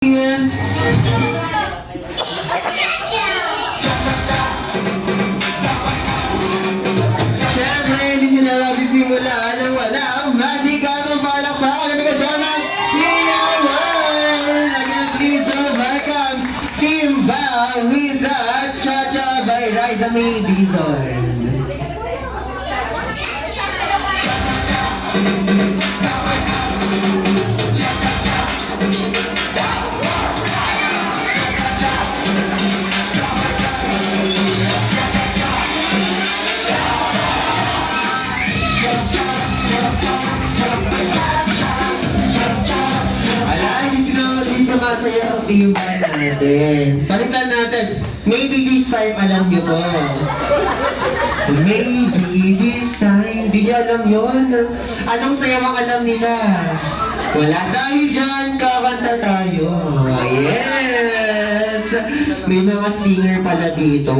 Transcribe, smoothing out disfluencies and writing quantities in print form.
Siyempre, hindi sila nagsisimula ng walang masigabong palakpakan ng kasama. Again, please welcome Kimba with the Cha-Cha by Riza May Dizon. Masaya ang timba natin. Palitan natin. Maybe this time alam nyo to. Maybe this time. Di niya alam yun. Anong sayawang alam nila? Wala. Dahil dyan, kakanta tayo. Yes! May mga singer pala dito.